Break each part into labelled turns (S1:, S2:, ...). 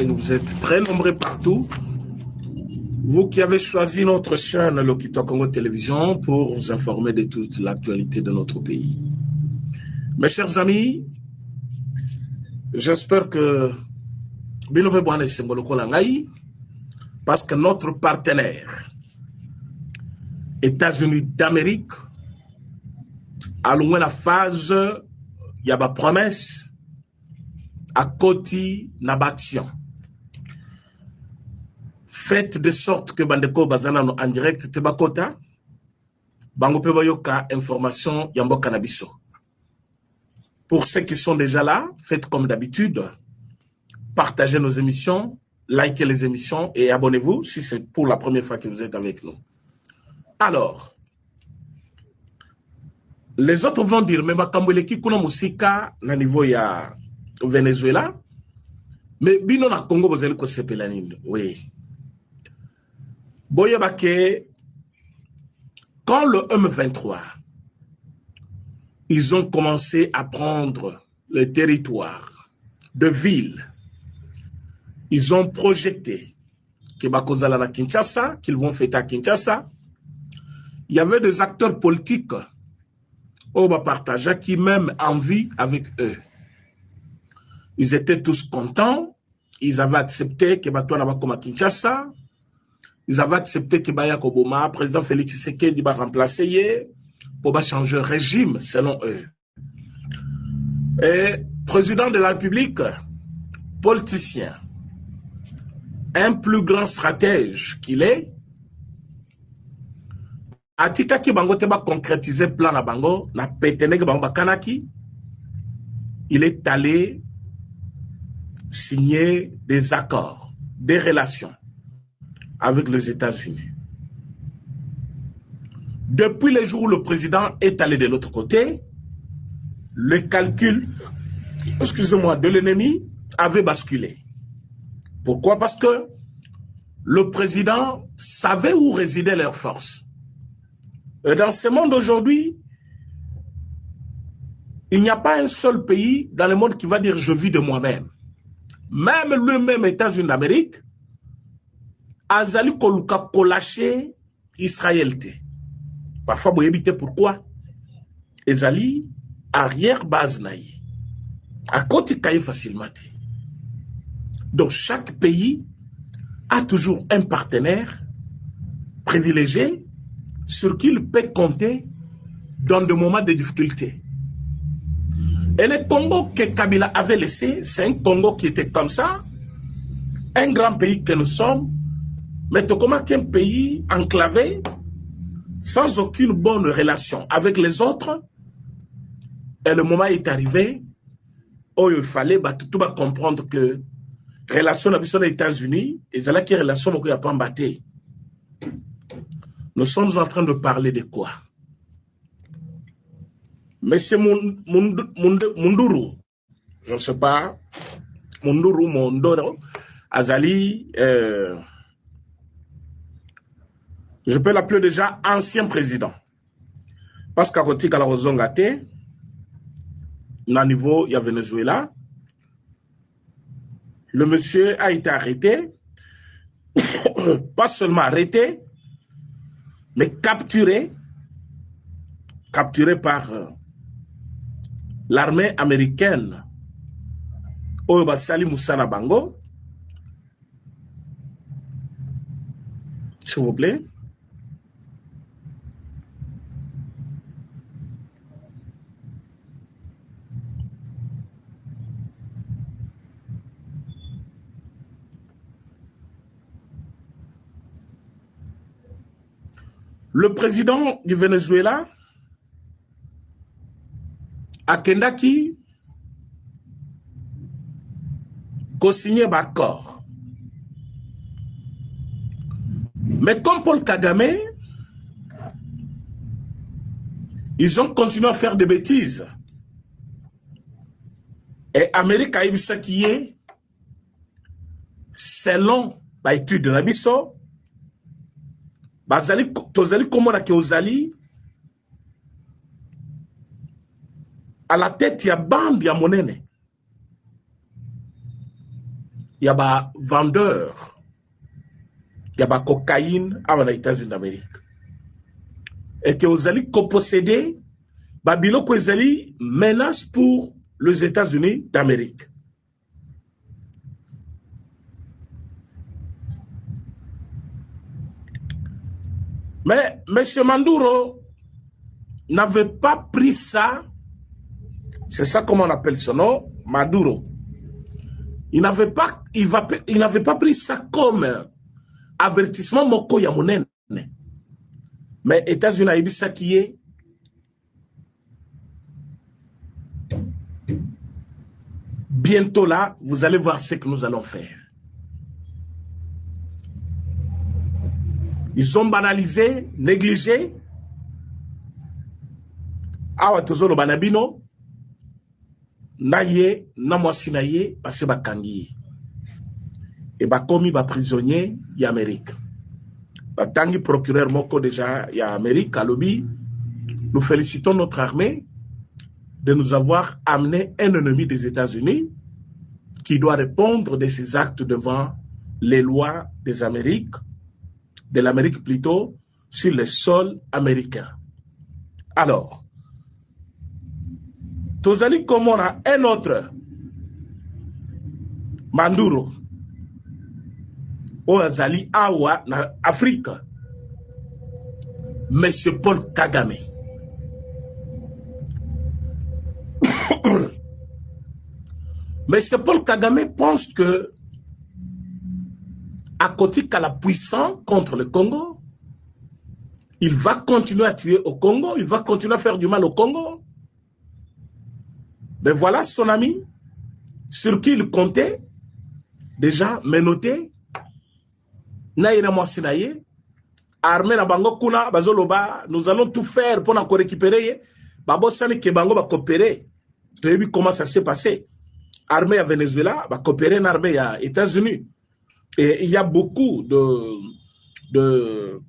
S1: sais que vous êtes très nombreux partout. Vous qui avez choisi notre chaîne Le Congo Télévision pour vous informer de toute l'actualité de notre pays. Mes chers amis, j'espère que parce que notre partenaire, États-Unis d'Amérique, a loin la phase, il y a ma promesse, à côté, n'abaction. Faites de sorte que Bandeko Bazana en direct Tebakota, Bango Pebayoka information Yambo Cannabiso. Pour ceux qui sont déjà là, faites comme d'habitude, partagez nos émissions, likez les émissions et abonnez-vous si c'est pour la première fois que vous êtes avec nous. Alors, les autres vont dire, mais Bakamboueleki kuna musika na niveau ya Venezuela, mais bino na Congo vous allez kosepelanine, oui. Boyabake, quand le M23, ils ont commencé à prendre le territoire de ville, ils ont projeté que Bakozala na Kinshasa, qu'ils vont fêter à Kinshasa. Il y avait des acteurs politiques au partage qui même en vie avec eux. Ils étaient tous contents, ils avaient accepté que Batouana va comme à Kinshasa. Ils avaient accepté que Baya Koboma, président Félix Tshisekedi, va remplacer pour changer le régime selon eux. Et président de la République, politicien, un plus grand stratège qu'il est, Atika ki bango te ba concrétiser plan na bango, na pétene ki bango bakanaki, il est allé signer des accords, des relations avec les États-Unis. Depuis le jour où le président est allé de l'autre côté, le calcul, excusez-moi, de l'ennemi avait basculé. Pourquoi? Parce que le président savait où résidaient leurs forces. Et dans ce monde aujourd'hui, il n'y a pas un seul pays dans le monde qui va dire je vis de moi-même. Même lui-même, États-Unis d'Amérique, Azali Koluka Kolaché Israël. Parfois, vous évitez pourquoi. Azali, arrière base naïe. À côté caille facilement. Donc, chaque pays a toujours un partenaire privilégié sur qui il peut compter dans des moments de difficulté. Et le Congo que Kabila avait laissé, c'est un Congo qui était comme ça, un grand pays que nous sommes, mais comment qu'un pays enclavé, sans aucune bonne relation avec les autres, et le moment est arrivé où il fallait tout comprendre que relation avec les États-Unis, et c'est là qu'il y a relation qu'il n'y a pas embatté. Nous sommes en train de parler de quoi? Monsieur Munduru, je ne sais pas, Munduru, Mondoro, Azali, je peux l'appeler déjà ancien président. Parce qu'à côté de la Rozongate, au niveau, il y a Venezuela, le monsieur a été arrêté, pas seulement arrêté, mais capturé par l'armée américaine au Basali Moussana Bango. S'il vous plaît. Le président du Venezuela, Akendaki, co-signé l'accord. Mais comme Paul Kagame, ils ont continué à faire des bêtises. Et l'Amérique a eu ce qui est, selon l'étude de Nabiso, bazali tozali komona ke ozali à la tête ya bande ya monene. il y a des vendeurs, il y a des cocaïne aux États-Unis d'Amérique. Et que vous allez posséder, Babylone vous allez menace pour les États-Unis d'Amérique. Mais M. Maduro n'avait pas pris ça, c'est ça comment on appelle son nom, Maduro. Il n'avait pas pris ça comme avertissement moko ya monene. Mais États-Unis a dit ça qui est bientôt là, vous allez voir ce que nous allons faire. Ils ont banalisé, négligé. Awa tozolo banabino naye namwasi naye parce bakangi et bakomi ba prisonnier ya Amérique. Batangi procureur moko déjà ya Amérique à lobby. Nous félicitons notre armée de nous avoir amené un ennemi des États-Unis qui doit répondre de ses actes devant les lois des Amériques, de l'Amérique plutôt, sur le sol américain. Alors, tozali comme on a un autre Maduro Ozali Awa na Afrique, Monsieur Paul Kagame. Monsieur Paul Kagame pense que à côté qu'à la puissance contre le Congo, il va continuer à tuer au Congo, il va continuer à faire du mal au Congo. Mais voilà son ami, sur qui il comptait, déjà menotté, naïna mwasinaye, armé na bango kuna, bazoloba, nous allons tout faire pour nous récupérer, babo sani ke bango ba coopérer. Tu as vu comment ça s'est passé. Armée à Venezuela, va coopérer une armée à États-Unis. Et il y a beaucoup de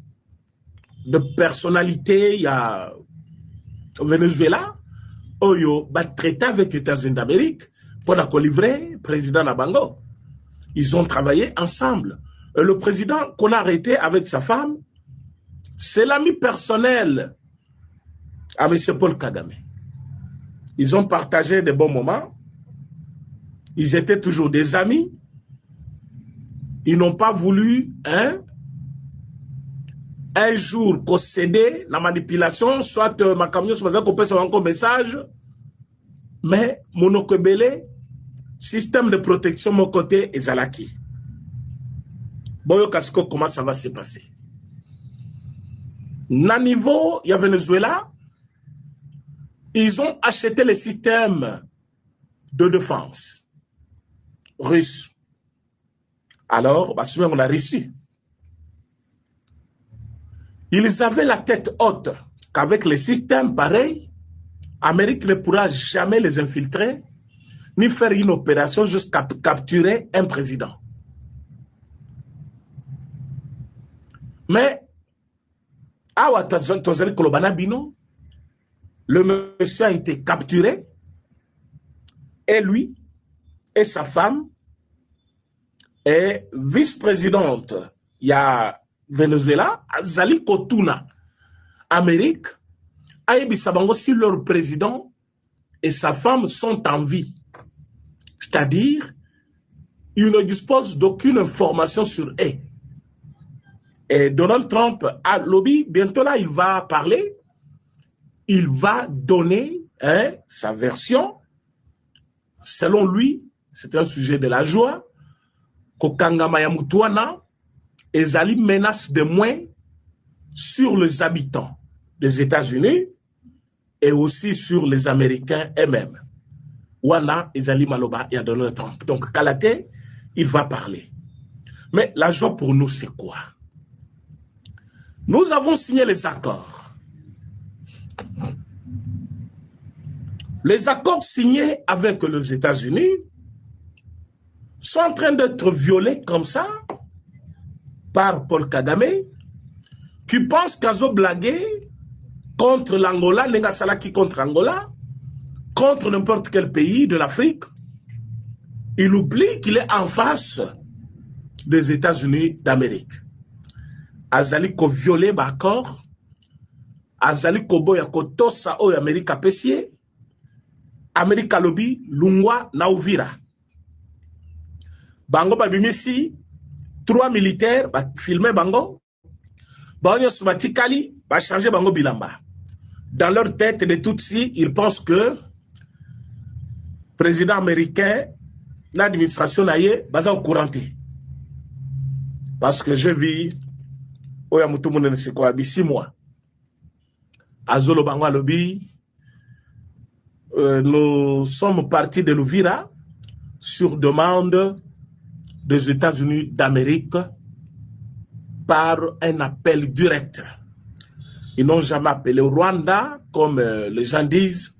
S1: personnalités, il y a Venezuela, Oyo, va traiter avec les États-Unis d'Amérique pour la livrer président Nabango. Ils ont travaillé ensemble. Et le président qu'on a arrêté avec sa femme, c'est l'ami personnel à M. Paul Kagame. Ils ont partagé de bons moments. Ils étaient toujours des amis. Ils n'ont pas voulu un jour posséder la manipulation, soit ma camion, soit qu'on peut savoir un message, mais monokebele, système de protection, mon côté, et Zalaki. Boyo Kasko, comment ça va se passer? Na niveau, il y a Venezuela, ils ont acheté les systèmes de défense russes. Alors, on a reçu. Ils avaient la tête haute qu'avec les systèmes pareils, l'Amérique ne pourra jamais les infiltrer, ni faire une opération jusqu'à capturer un président. Mais, le monsieur a été capturé, et lui, et sa femme, et vice-présidente, il y a Venezuela, Zali Kotuna, Amérique, Aïbi Sabango, si leur président et sa femme sont en vie. C'est-à-dire, ils ne disposent d'aucune information sur eux. Et Donald Trump a lobby, bientôt là, il va parler, il va donner sa version. Selon lui, c'est un sujet de la joie. Kokangama ya Mutuana, ezali menace de moins sur les habitants des États-Unis et aussi sur les Américains eux-mêmes. Wana ezali maloba ya Donald Trump. Donc Kalate, il va parler. Mais la joie pour nous, c'est quoi? Nous avons signé les accords. Les accords signés avec les États-Unis sont en train d'être violés comme ça par Paul Kagame, qui pense qu'Azo blagué contre l'Angola, Nengasalaki contre Angola, contre n'importe quel pays de l'Afrique. il oublie qu'il est en face des États-Unis d'Amérique. Azali ko violer l'accord, azali ko boya ko tosa o Amerika pesie, Amerika lobi lungwa na Uvira. Bango babimisi 3 militaires ba filmer bango, bango somatikali ba changer bango bilamba. Dans leur tête de Tutsi, ils pensent que président américain, l'administration naïe, baza au courant. Parce que je vis oya mutumu ne se quoi 6 mois. Azolo bango lobby, nous sommes partis de l'Uvira sur demande des États-Unis d'Amérique par un appel direct. Ils n'ont jamais appelé au Rwanda, comme les gens disent.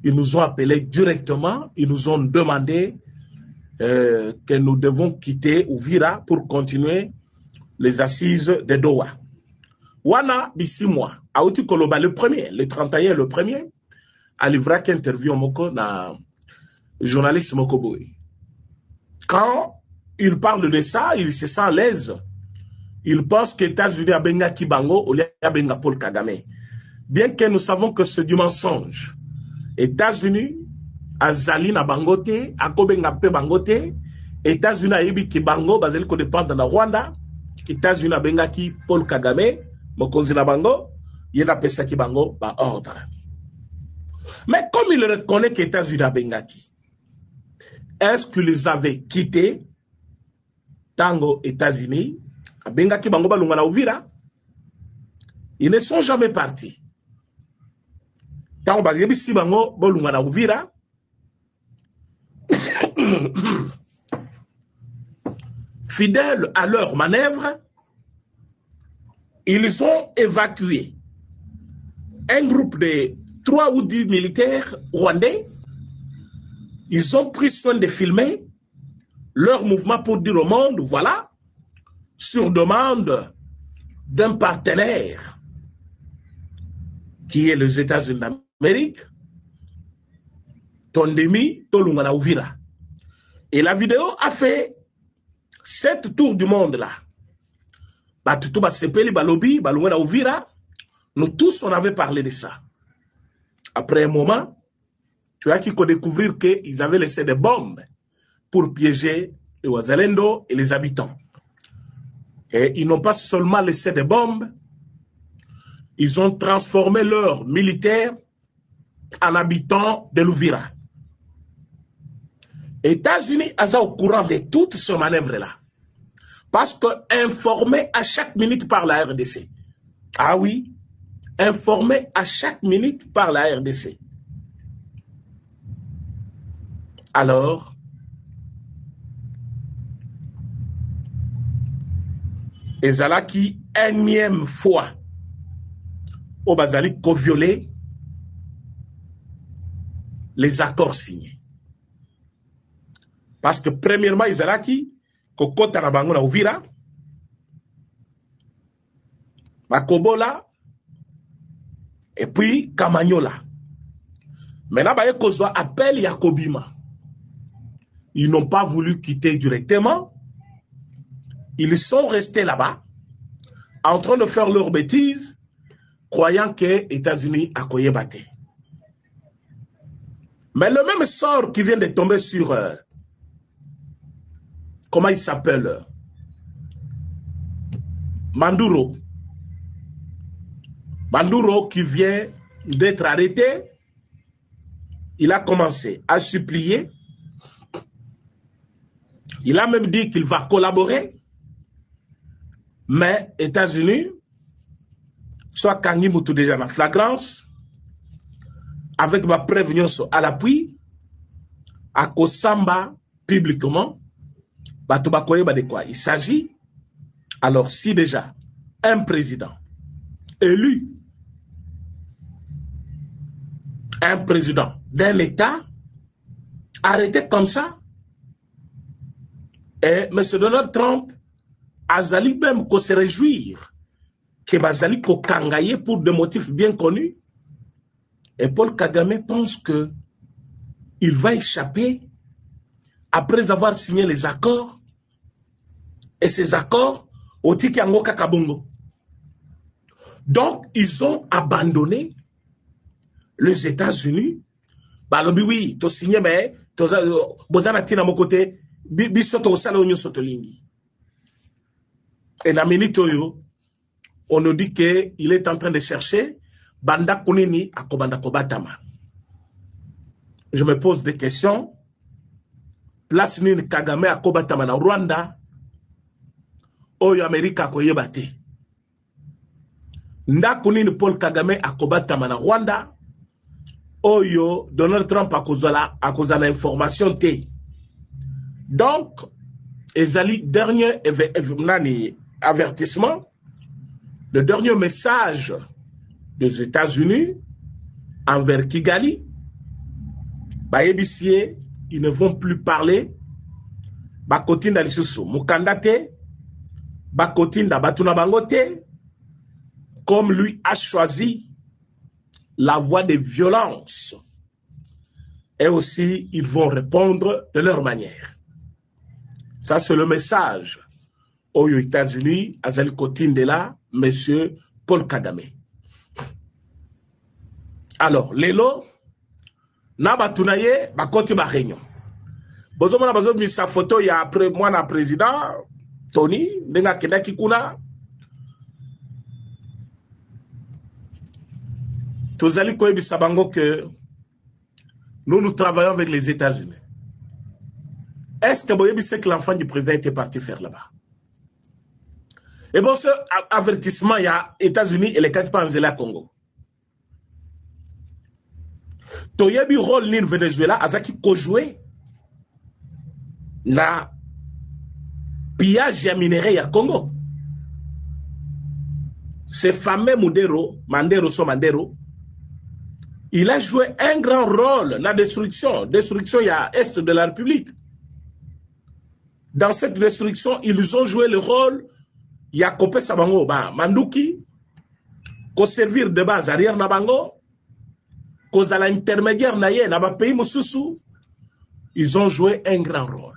S1: Ils nous ont appelés directement. Ils nous ont demandé que nous devons quitter Uvira pour continuer les assises de Doha. Wana, d'ici mois, Aouti Koloba, le 31, le 1er, à l'Ivrak interview Moko, na journaliste Mokoboy. Quand il parle de ça, il se sent à l'aise. Il pense que les États-Unis a benga Kibango ou a benga Paul Kagame. Bien que nous savons que c'est du mensonge. États-Unis a Zali na Bangote, a Kobenga Pe Bangote, États-Unis a Ebi Kibango, basé qu'on dépend de la Rwanda, États-Unis a benga ki Paul Kagame, Mokonzi na Bango, il a pesa Kibango, ba ordre. Mais comme il reconnaît que États-Unis a benga ki, est-ce qu'ils avaient quitté Tango États-Unis? Bengaki bango balunga na Uvira, ils ne sont jamais partis. Tant que si bango balunga na Uvira, fidèles à leur manœuvre, ils ont évacué un groupe de 3 ou 10 militaires rwandais. Ils ont pris soin de filmer leur mouvement pour dire au monde, voilà, sur demande d'un partenaire qui est les États-Unis d'Amérique, Tondemi Tolungana Uvira. Et la vidéo a fait 7 tours du monde là. Batutuba Sepeli Balobi, Balungana Uvira, nous tous on avait parlé de ça. Après un moment, tu as qu'il faut découvrir qu'ils avaient laissé des bombes pour piéger les Wazalendo et les habitants. Et ils n'ont pas seulement laissé des bombes, ils ont transformé leurs militaires en habitants de l'Uvira. États-Unis sont au courant de toutes ces manœuvres-là. Parce que informés à chaque minute par la RDC. Ah oui, informés à chaque minute par la RDC. Alors, ezalaki énième fois au Bazali ko violer les accords signés. Parce que premièrement, ezalaki ko kota na bango na Uvira, Makobola, et puis Kamanyola. Maintenant, baye kozwa appel Yakobima. Ils n'ont pas voulu quitter directement. Ils sont restés là-bas, en train de faire leurs bêtises, croyant que les États-Unis a battu. Mais le même sort qui vient de tomber sur, comment il s'appelle, Manduro. Manduro qui vient d'être arrêté, il a commencé à supplier. Il a même dit qu'il va collaborer. Mais États-Unis, soit Kangi Moutou déjà en flagrance, avec ma prévention à l'appui, à Kosamba publiquement, de quoi il s'agit. Alors si déjà un président élu, un président d'un État, arrêté comme ça, et M. Donald Trump, Azali même qu'on se réjouir que Bazali ko kangaye pour des motifs bien connus. Et Paul Kagame pense que il va échapper après avoir signé les accords, et ces accords, au Tikiango Kakabongo. Donc, ils ont abandonné les États-Unis. Bah, oui, tu signé, mais tu as tina mon côté, bisoto salo nyo sotolingi. Et la minute on nous dit qu'il est en train de chercher Banda Kunini à Kobanda Kobatama. Je me pose des questions. Place Nini Kagame à Kobatama na Rwanda. Oyo Amerika koyebate. Nda Kunini Paul Kagame à Kobatama na Rwanda. Oyo Donald Trump à cause de l'information T. Donc, ezali dernier avertissement, le dernier message des États-Unis envers Kigali, Bayebisie, ils ne vont plus parler. Bakotinda lisusu mukandate, bakotinda batuna bangote, comme lui a choisi la voie de violence. Et aussi, ils vont répondre de leur manière. Ça, c'est le message aux États-Unis, à Zali Kotindela, monsieur Paul Kagame. Alors, lelo, na batunaye, bakoti ba réunion. Bozo mona bazo mi sa photo ya après moi na président Tony, ndenga kenda kikuna. Tozali koyebi sabango que nous travaillons avec les États-Unis. Est-ce que vous savez que l'enfant du président était parti faire là-bas? Et bon, ce avertissement, il y a États-Unis et les quatre Panzela Congo. Toyebi rôle ni Venezuela, azaki ko jouer na pillage ya minerai ya Congo. Ce fameux Mandero, il a joué un grand rôle dans la destruction y a est de la République. Dans cette destruction, ils ont joué le rôle, il y a Kopé Sabango, Manduki, ko servir de base arrière Nabango, cause à l'intermédiaire Naye, Naba pays Moussousou, ils ont joué un grand rôle.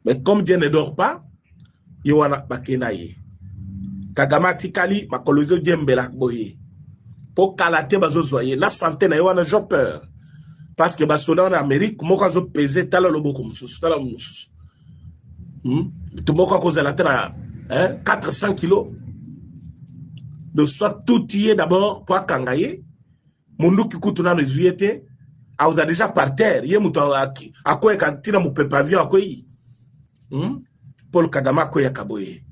S1: Mais comme Dieu ne dort pas, Yowana Bakenaye. Kagama Tikali, Makolozo Diembela Boye. Pour Kalate Bazozoye, la santé na Yowana, j'ai peur. Parce que Basoda en Amérique, moi quand je pesais, t'as le lobo comme ça, t'as le moussous. Tout le monde cause la terre 400 kilos. De soit tout y est d'abord pour Kangaye. Mon qui coûte dans les uyétés, a vous a déjà par terre. Yé mouton à quoi quand tira mon pavillon à quoi Paul Kagame quoi Kaboye.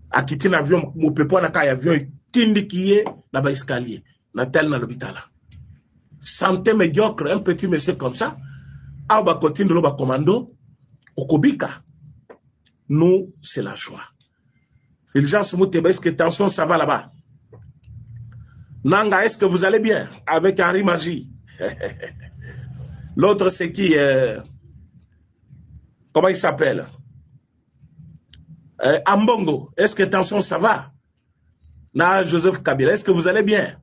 S1: A quitter l'avion, mon peuple n'a qu'un avion, tindi qui est dans l'escalier, dans tel dans l'hôpital. Santé médiocre, un petit monsieur comme ça, à bas côté de l'oba commando, au Kobika. Nous, c'est la joie. Les gens se montent, est-ce que tension, ça va là-bas? Nanga, est-ce que vous allez bien? Avec Henri Magie. L'autre, c'est qui? Comment il s'appelle? Ambongo, est-ce que tension, ça va? Na Joseph Kabila, est-ce que vous allez bien?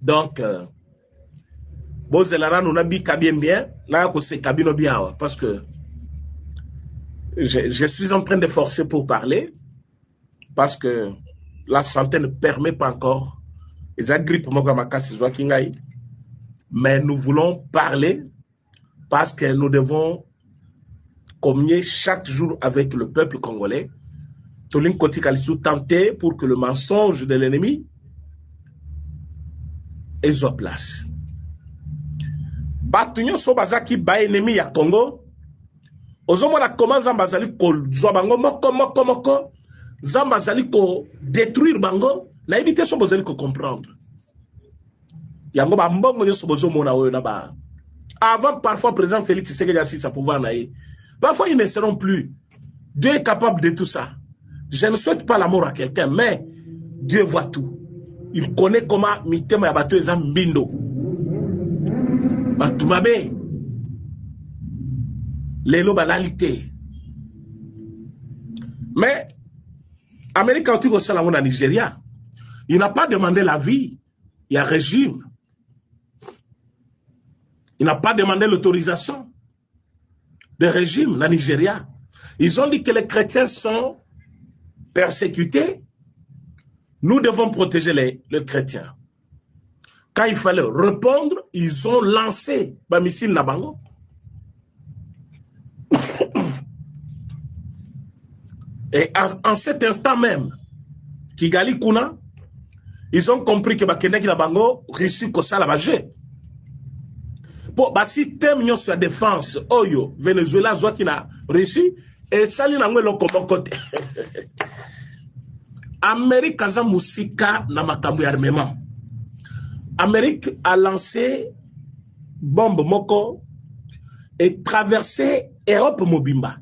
S1: Donc, Bozelara nous n'a bien, là, c'est Kabino bien, parce que je suis en train de forcer pour parler, parce que la santé ne permet pas encore, mais nous voulons parler, parce que nous devons communier chaque jour avec le peuple congolais, tenter pour que le mensonge de l'ennemi ait place. Batunyo so bazaki ba ennemi ya Congo. Ozomona comment Zambazali ko zwa bango moko. Zambazali ko détruire bango. Na éviter so bazali ko comprendre. Yango ba mbongo so bozomona oyo na ba. Avant parfois président Félix Tshisekedi a sa pouvoir naïe. Parfois ils ne seront plus. Dieu est capable de tout ça. Je ne souhaite pas la mort à quelqu'un, mais Dieu voit tout. Il connaît comment mitema ya bato eza mbindo. Batumabe. Lelo banalité. Mais Amérique a au Salomon à Nigeria. Il n'a pas demandé l'avis. Il y a régime. Il n'a pas demandé l'autorisation de régime dans Nigeria. Ils ont dit que les chrétiens sont persécutés. Nous devons protéger les chrétiens. Quand il fallait répondre, ils ont lancé un missile Nabango. Et en cet instant même, Kigali Kuna, ils ont compris que Bakendeki Nabango reçu que ça la bagé. Pour le système de défense, Oyo, Venezuela, Zouakina, reçu, et ça, il y a un côté. Amérique a musika na makambu armement. Amérique a lancé bombe moko et traversé Europe Mobimba.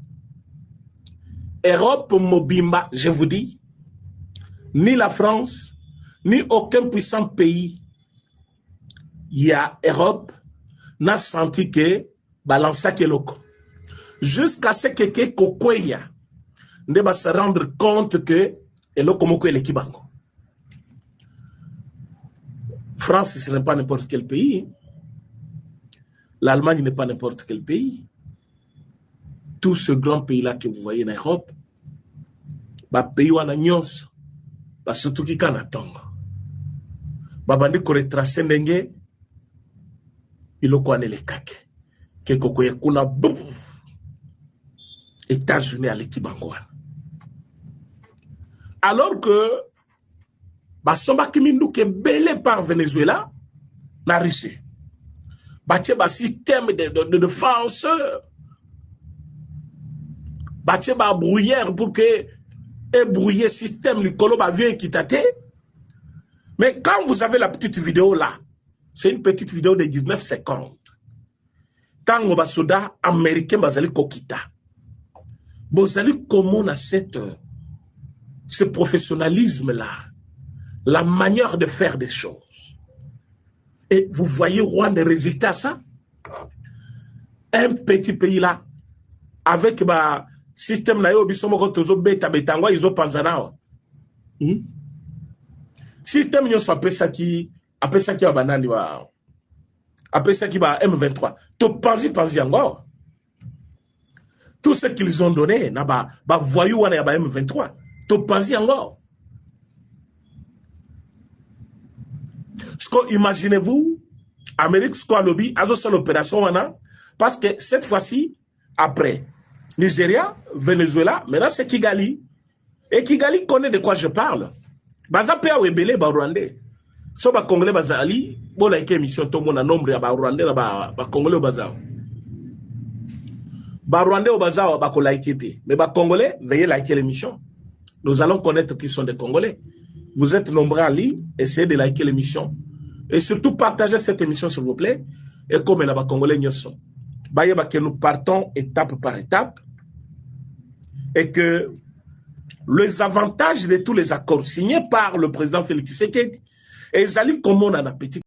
S1: Europe Mobimba, je vous dis, ni la France, ni aucun puissant pays, il y a Europe, n'a senti que balança que loco. Jusqu'à ce que Kokoya ne va se rendre compte que et lokomoko est l'équibango. France, ce n'est pas n'importe quel pays. L'Allemagne n'est pas n'importe quel pays. Tout ce grand pays-là que vous voyez en Europe, bah pays ou en agnos, bah surtout qui can attend. Bah bandi ko retracer ndenge, iloko ane le kake. Que kokoye kuna boum. États-Unis à l'équibango. Alors que Basomba Kimindu qui est belé par Venezuela, la Russie. Baché ba système de défense. Baché ba brouillère pour que brouiller système le colo ba vieux quitate. Mais quand vous avez la petite vidéo là, c'est une petite vidéo de 19 secondes. Quand on va soda américain bazali kokita. Bozali comment on a ce professionnalisme-là, la manière de faire des choses. Et vous voyez Rwanda résister à ça? Un petit pays-là, avec le système naïo, ils ont panzana. Système yon soit après ça qui va banani wa après ça qui va M23. To panzi encore. Tout ce qu'ils ont donné, na ba voyou wana ya ba M23. To panzi encore. Imaginez-vous, Amérique Squad Lobby a fait l'opération wana parce que cette fois-ci, après Nigeria, Venezuela, maintenant c'est Kigali. Et Kigali connaît de quoi je parle. Baza pe awebele ba Rwandais. So ba Congolais bazali, bo la émission to mona nombre ya ba Rwandais ba Congolais bazao. Ba Rwandais au bazao ba ko laikete. Mais ba Congolais, veuillez liker l'émission. Nous allons connaître qui sont des Congolais. Vous êtes nombreux à lire, essayez de liker l'émission. Et surtout partagez cette émission s'il vous plaît. Et comme la ba Congolais n'y sont. Bayeba que nous partons étape par étape. Et que les avantages de tous les accords signés par le président Félix Tshisekedi et Zali comme on en a petit